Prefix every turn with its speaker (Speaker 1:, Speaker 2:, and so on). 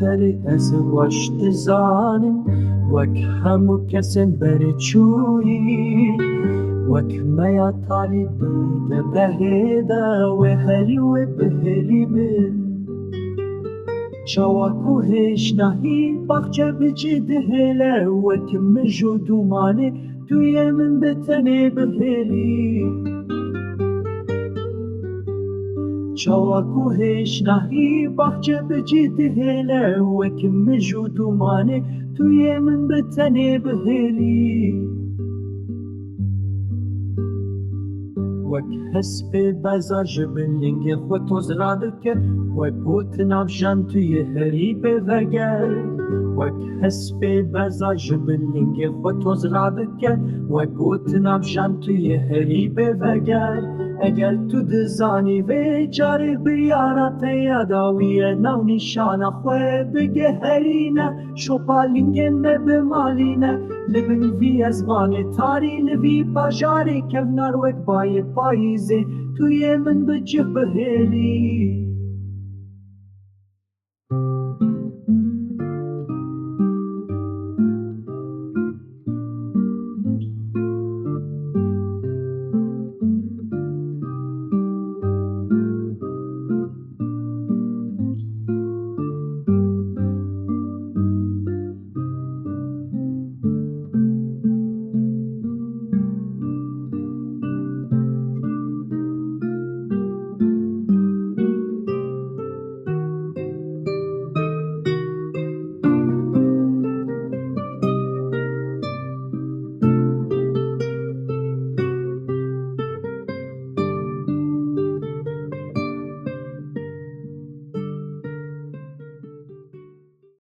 Speaker 1: هەر ئەس ڕۆژ دەزانم وەک هەموو کەسن بەرچووی وەک مەیا تاالب دەبەهێدا وێ هەری وێ بهێلی من چاواکو هێشناهی باخچە بچی دهێلە وەک مژ و دوومانێ تویە من بتەنێ بهێلی چاواکو هێشناهی باخچە بچی دهێلە وەک مژ و دوومانێ تویە من بتەنێ بهێلی وەک هەسپێ بەزار ji bilingê xwe toz radike wek gotina jan tuyê herî bêveger wek hespê bezar ji bilingê xwe toz radike wek gotina jan tuyê herî bêveger eger tu dizanî vê carê biryara te ya dawî ye nav nîşana xwe bigeherîne şopalingên me bimalîne li bin vî ezmanê tarî li vî bajarê kevnar wek bayê payîzê توی من بجه بهێلی